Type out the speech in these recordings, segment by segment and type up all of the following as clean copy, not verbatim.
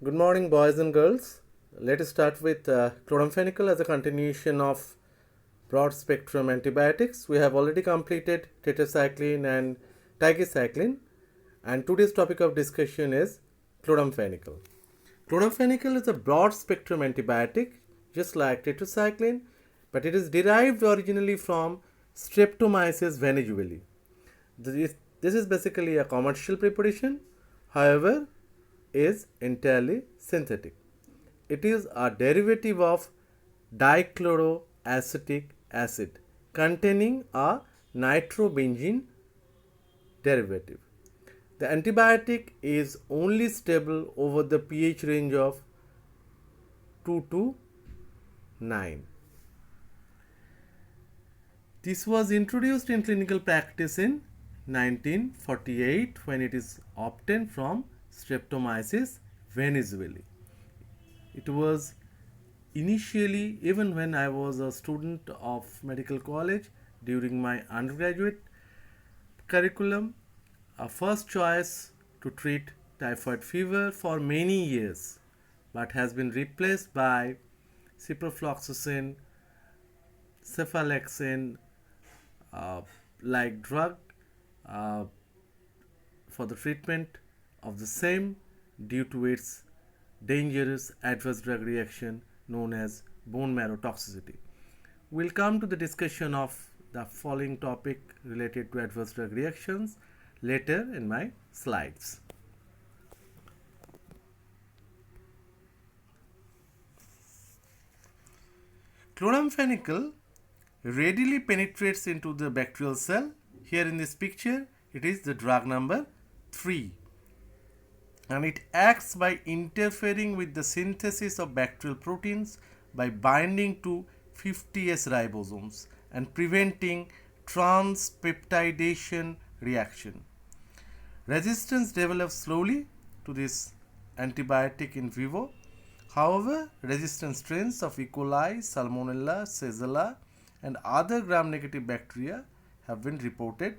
Good morning, boys and girls. Let us start with chloramphenicol as a continuation of broad spectrum antibiotics. We have already completed tetracycline and tigecycline, and today's topic of discussion is chloramphenicol. Chloramphenicol is a broad spectrum antibiotic, just like tetracycline, but it is derived originally from Streptomyces venezuelae. This is basically a commercial preparation, however, is entirely synthetic. It is a derivative of dichloroacetic acid containing a nitrobenzene derivative. The antibiotic is only stable over the pH range of 2 to 9. This was introduced in clinical practice in 1948 when it is obtained from Streptomyces venezuelae. It was initially, even when I was a student of medical college during my undergraduate curriculum, a first choice to treat typhoid fever for many years, but has been replaced by ciprofloxacin, cephalexin, uh, like drug uh, for the treatment of the same due to its dangerous adverse drug reaction known as bone marrow toxicity. We'll come to the discussion of the following topic related to adverse drug reactions later in my slides. Chloramphenicol readily penetrates into the bacterial cell. Here in this picture, it is the drug number 3, and it acts by interfering with the synthesis of bacterial proteins by binding to 50S ribosomes and preventing transpeptidation reaction. Resistance develops slowly to this antibiotic in vivo. However, resistant strains of E. coli, Salmonella, Shigella, and other gram-negative bacteria have been reported.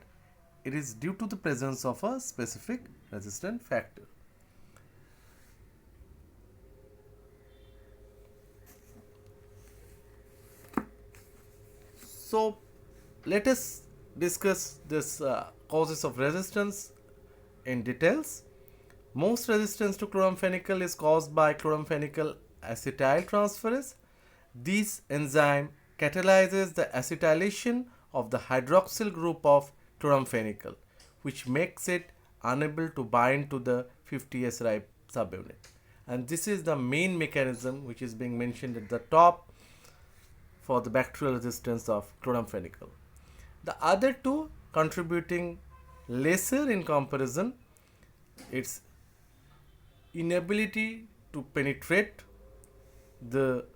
It is due to the presence of a specific resistant factor. So, let us discuss this causes of resistance in details. Most resistance to chloramphenicol is caused by chloramphenicol acetyltransferase. This enzyme catalyzes the acetylation of the hydroxyl group of chloramphenicol, which makes it unable to bind to the 50S subunit. And this is the main mechanism which is being mentioned at the top for the bacterial resistance of chloramphenicol. The other two contributing lesser in comparison, its inability to penetrate the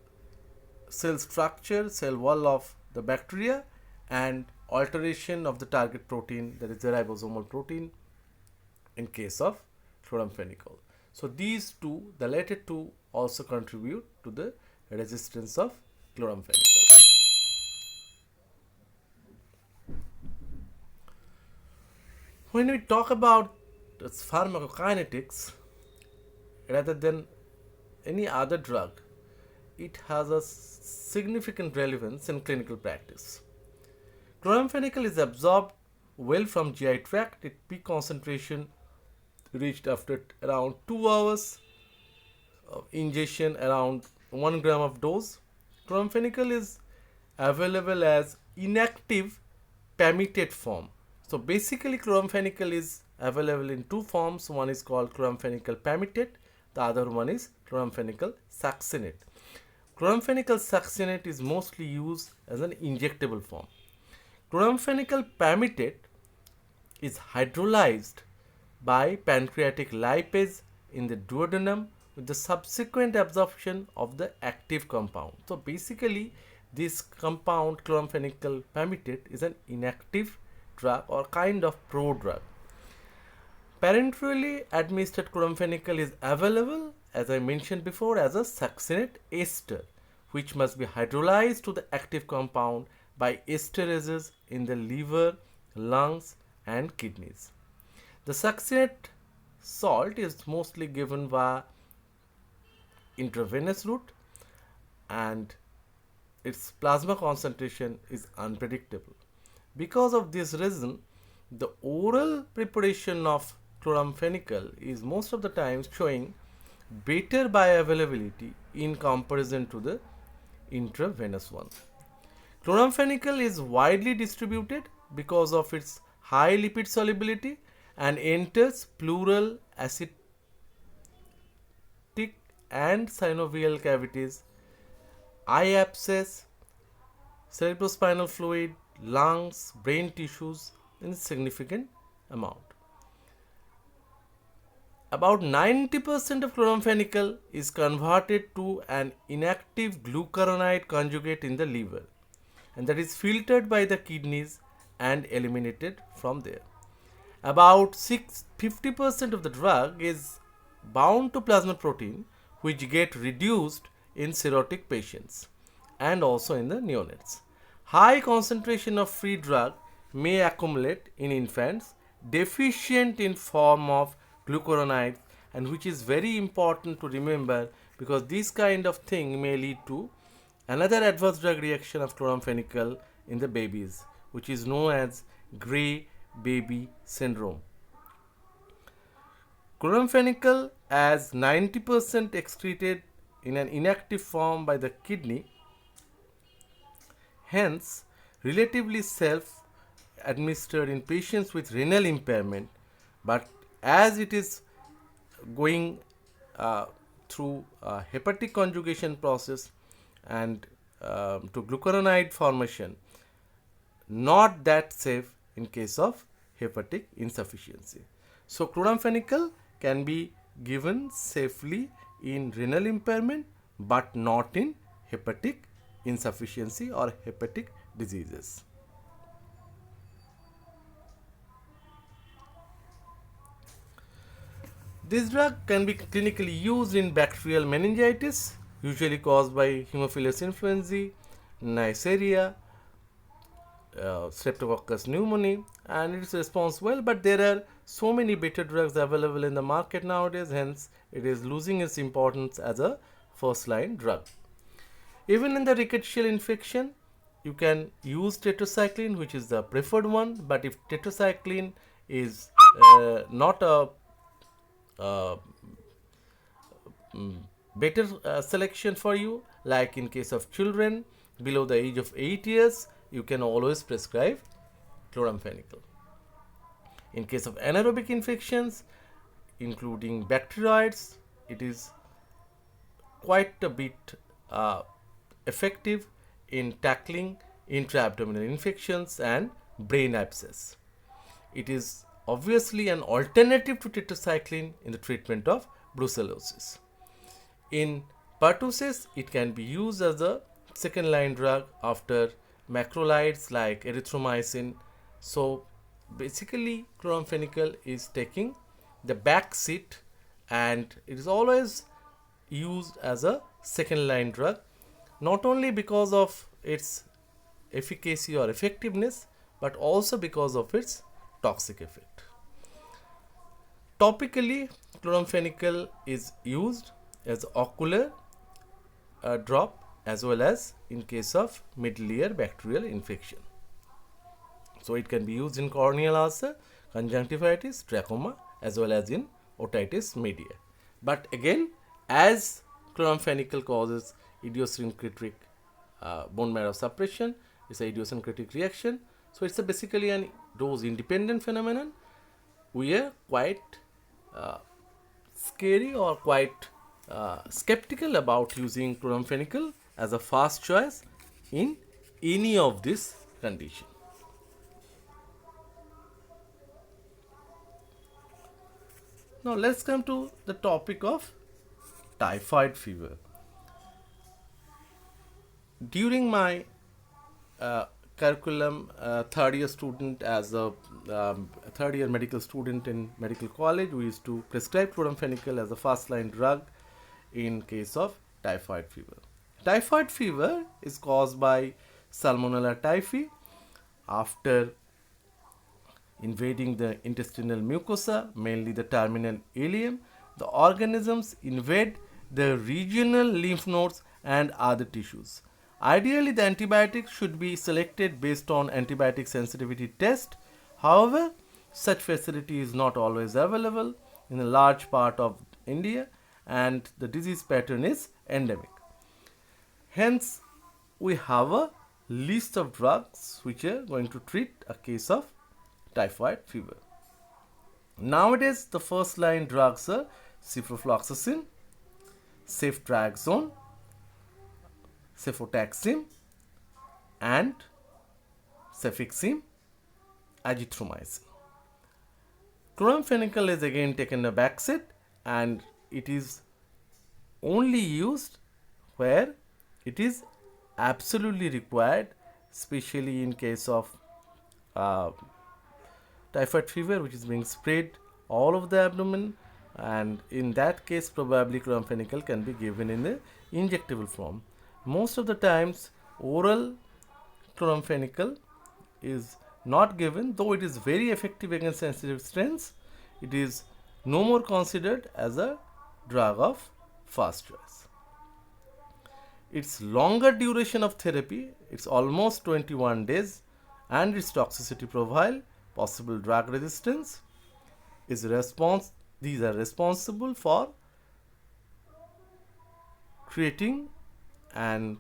cell structure, cell wall of the bacteria, and alteration of the target protein, that is the ribosomal protein, in case of chloramphenicol. So these two, the latter two, also contribute to the resistance of chloramphenicol. When we talk about its pharmacokinetics, rather than any other drug, it has a significant relevance in clinical practice. Chloramphenicol is absorbed well from GI tract. Its peak concentration reached after around 2 hours of ingestion, around 1 gram of dose. Chloramphenicol is available as inactive pamitate form. So basically chloramphenicol is available in two forms. One is called chloramphenicol pamitate, the other one is chloramphenicol succinate. Chloramphenicol succinate is mostly used as an injectable form. Chloramphenicol pamitate is hydrolyzed by pancreatic lipase in the duodenum with the subsequent absorption of the active compound. So basically this compound chloramphenicol pamitate is an inactive drug or kind of prodrug. Parenterally administered chloramphenicol is available, as I mentioned before, as a succinate ester, which must be hydrolyzed to the active compound by esterases in the liver, lungs, and kidneys. The succinate salt is mostly given via intravenous route, and its plasma concentration is unpredictable. Because of this reason, the oral preparation of chloramphenicol is most of the time showing better bioavailability in comparison to the intravenous one. Chloramphenicol is widely distributed because of its high lipid solubility and enters pleural, acidic and synovial cavities, eye abscess, cerebrospinal fluid, lungs, brain tissues in significant amount. About 90% of chloramphenicol is converted to an inactive glucuronide conjugate in the liver, and that is filtered by the kidneys and eliminated from there. About 50% of the drug is bound to plasma protein, which get reduced in cirrhotic patients and also in the neonates. High concentration of free drug may accumulate in infants deficient in form of glucuronides, and which is very important to remember, because this kind of thing may lead to another adverse drug reaction of chloramphenicol in the babies, which is known as gray baby syndrome. Chloramphenicol, as 90% excreted in an inactive form by the kidney, hence relatively self administered in patients with renal impairment, but as it is going through a hepatic conjugation process and to glucuronide formation, not that safe in case of hepatic insufficiency. So chloramphenicol can be given safely in renal impairment but not in hepatic insufficiency or hepatic diseases. This drug can be clinically used in bacterial meningitis, usually caused by Haemophilus influenzae, Neisseria, Streptococcus pneumoniae, and it responds well, but there are so many better drugs available in the market nowadays, hence it is losing its importance as a first line drug. Even in the rickettsial infection, you can use tetracycline, which is the preferred one, but if tetracycline is not a better selection for you, like in case of children below the age of 8 years, you can always prescribe chloramphenicol. In case of anaerobic infections, including bacteroids, it is quite a bit effective in tackling intra-abdominal infections and brain abscess. It is obviously an alternative to tetracycline in the treatment of brucellosis. In pertussis, it can be used as a second line drug after macrolides like erythromycin. So basically chloramphenicol is taking the back seat, and it is always used as a second line drug, not only because of its efficacy or effectiveness, but also because of its toxic effect. Topically, chloramphenicol is used as ocular drop as well as in case of middle ear bacterial infection. So it can be used in corneal ulcer, conjunctivitis, trachoma, as well as in otitis media. But again, as chloramphenicol causes idiosyncratic bone marrow suppression, it's an idiosyncratic reaction. So it's basically an dose independent phenomenon. We are quite scary or quite skeptical about using chloramphenicol as a first choice in any of this condition. Now let's come to the topic of typhoid fever. During my curriculum, third year student, as a third year medical student in medical college, we used to prescribe chloramphenicol as a first line drug in case of typhoid fever. Typhoid fever is caused by Salmonella typhi. After invading the intestinal mucosa, mainly the terminal ileum, the organisms invade the regional lymph nodes, and other tissues. Ideally, the antibiotics should be selected based on antibiotic sensitivity test. However, such facility is not always available in a large part of India, and the disease pattern is endemic. Hence, we have a list of drugs which are going to treat a case of typhoid fever. Nowadays, the first line drugs are ciprofloxacin, ceftriaxone, cefotaxime, and cefixime, azithromycin. Chloramphenicol is again taken a backseat, and it is only used where it is absolutely required, especially in case of typhoid fever which is being spread all over the abdomen, and in that case probably chloramphenicol can be given in the injectable form. Most of the times oral chloramphenicol is not given, though it is very effective against sensitive strains. It is no more considered as a drug of first choice. Its longer duration of therapy, it's almost 21 days, and its toxicity profile, possible drug resistance, is these are responsible for creating an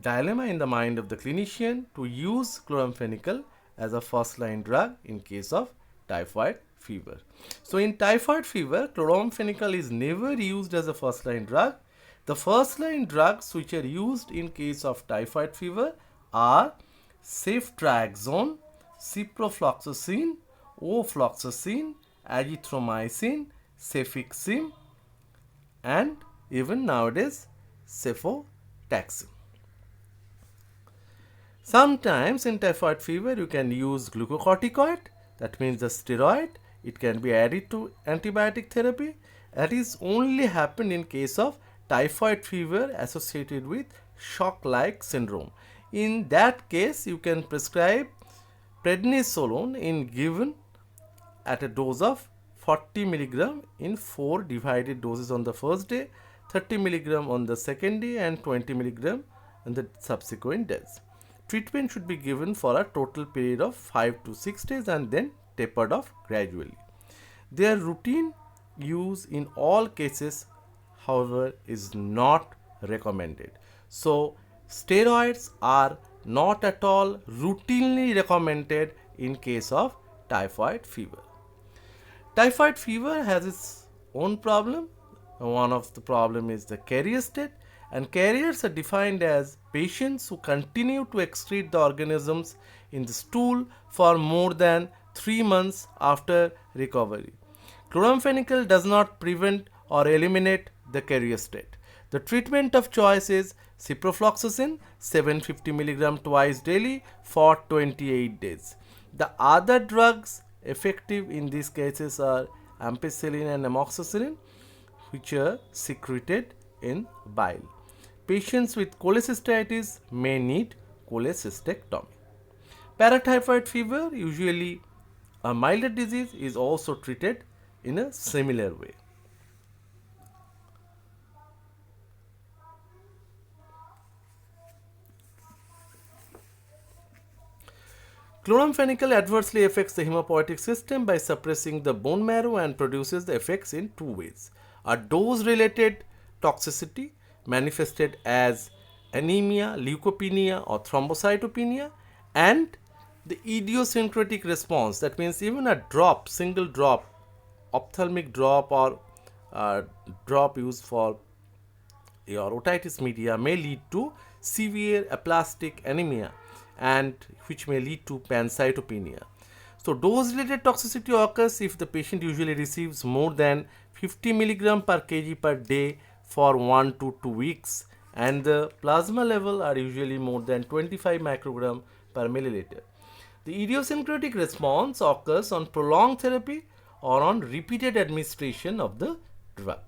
dilemma in the mind of the clinician to use chloramphenicol as a first line drug in case of typhoid fever. So in typhoid fever, chloramphenicol is never used as a first line drug. The first line drugs which are used in case of typhoid fever are ceftriaxone, ciprofloxacin, ofloxacin, azithromycin, cefixime, and even nowadays cefotaxime. Sometimes in typhoid fever you can use glucocorticoid, that means the steroid. It can be added to antibiotic therapy. That is only happen in case of typhoid fever associated with shock-like syndrome. In that case, you can prescribe prednisolone in given at a dose of 40 mg in 4 divided doses on the first day, 30 mg on the second day, and 20 mg on the subsequent days. Treatment should be given for a total period of 5 to 6 days and then tapered off gradually. Their routine use in all cases, however, is not recommended. So, steroids are not at all routinely recommended in case of typhoid fever. Typhoid fever has its own problem. One of the problem is the carrier state, and carriers are defined as patients who continue to excrete the organisms in the stool for more than 3 months after recovery. Chloramphenicol does not prevent or eliminate the carrier state. The treatment of choice is ciprofloxacin 750 mg twice daily for 28 days. The other drugs effective in these cases are ampicillin and amoxicillin, which are secreted in bile. Patients with cholecystitis may need cholecystectomy. Paratyphoid fever, usually a milder disease, is also treated in a similar way. Chloramphenicol adversely affects the hemopoietic system by suppressing the bone marrow and produces the effects in two ways. A dose-related toxicity manifested as anemia, leukopenia, or thrombocytopenia, and the idiosyncratic response, that means even a drop, single drop, ophthalmic drop or drop used for your otitis media may lead to severe aplastic anemia, and which may lead to pancytopenia. So dose related toxicity occurs if the patient usually receives more than 50 mg per kg per day for 1 to 2 weeks, and the plasma level are usually more than 25 microgram per milliliter. The idiosyncratic response occurs on prolonged therapy or on repeated administration of the drug.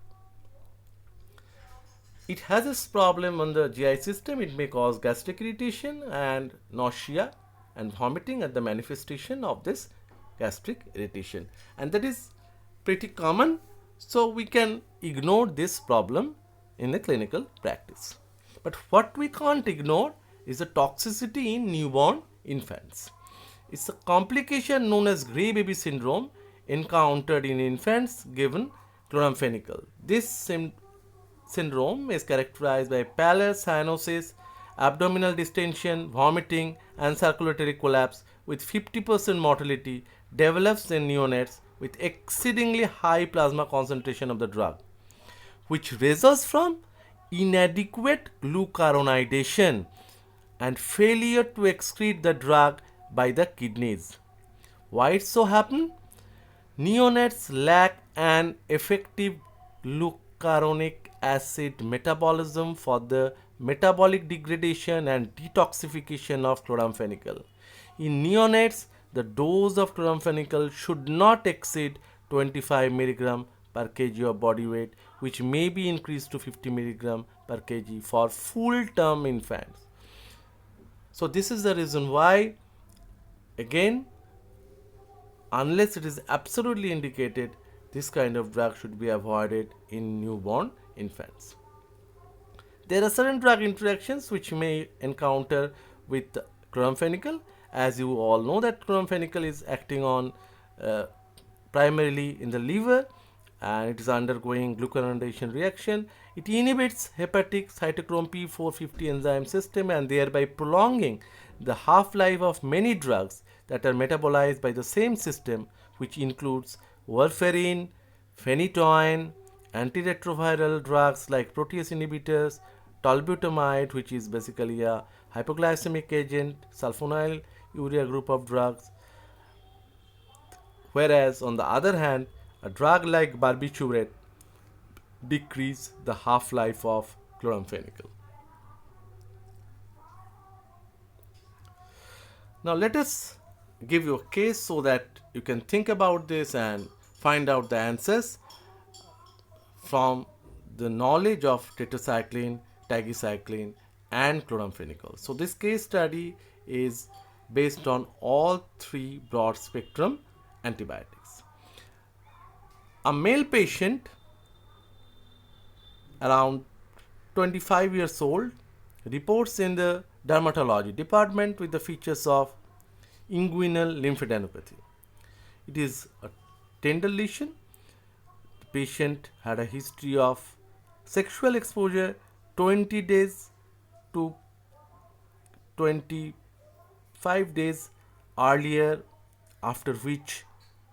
It has this problem on the GI system. It may cause gastric irritation and nausea and vomiting at the manifestation of this gastric irritation, and that is pretty common. So we can ignore this problem in the clinical practice. But what we can't ignore is the toxicity in newborn infants. It's a complication known as gray baby syndrome encountered in infants given chloramphenicol. This syndrome is characterized by pallor, cyanosis, abdominal distension, vomiting, and circulatory collapse with 50% mortality develops in neonates with exceedingly high plasma concentration of the drug, which results from inadequate glucuronidation and failure to excrete the drug by the kidneys. Why it so happen? Neonates lack an effective glucuronic acid metabolism for the metabolic degradation and detoxification of chloramphenicol. In neonates, the dose of chloramphenicol should not exceed 25 mg per kg of body weight, which may be increased to 50 mg per kg for full term infants. So, this is the reason why, again, unless it is absolutely indicated, this kind of drug should be avoided in newborn infants. There are certain drug interactions which may encounter with chloramphenicol. As you all know that chloramphenicol is acting on primarily in the liver, and it is undergoing glucuronidation reaction. It inhibits hepatic cytochrome P450 enzyme system and thereby prolonging the half-life of many drugs that are metabolized by the same system, which includes warfarin, phenytoin, antiretroviral drugs like protease inhibitors, tolbutamide, which is basically a hypoglycemic agent, sulfonyl urea group of drugs. Whereas on the other hand, a drug like barbiturate decrease the half-life of chloramphenicol. Now let us give you a case so that you can think about this and find out the answers from the knowledge of tetracycline, tigecycline and chloramphenicol. So this case study is based on all three broad spectrum antibiotics. A male patient around 25 years old reports in the dermatology department with the features of inguinal lymphadenopathy. It is a tender lesion. The patient had a history of sexual exposure 20 days to 25 days earlier, after which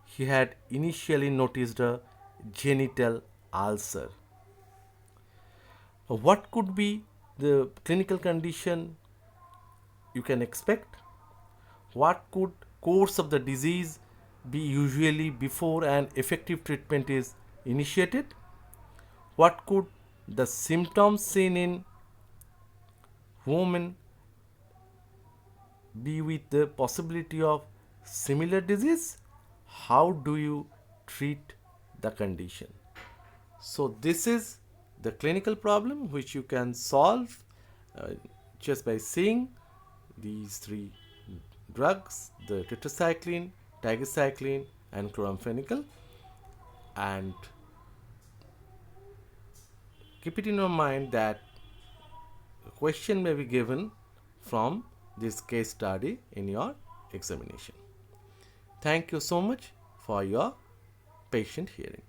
he had initially noticed a genital ulcer. What could be the clinical condition you can expect? What could course of the disease be usually before an effective treatment is initiated? What could the symptoms seen in women be with the possibility of similar disease? How do you treat the condition? So this is the clinical problem which you can solve just by seeing these three drugs, the tetracycline, tigecycline and chloramphenicol, and keep it in your mind that a question may be given from this case study in your examination. Thank you so much for your patient hearing.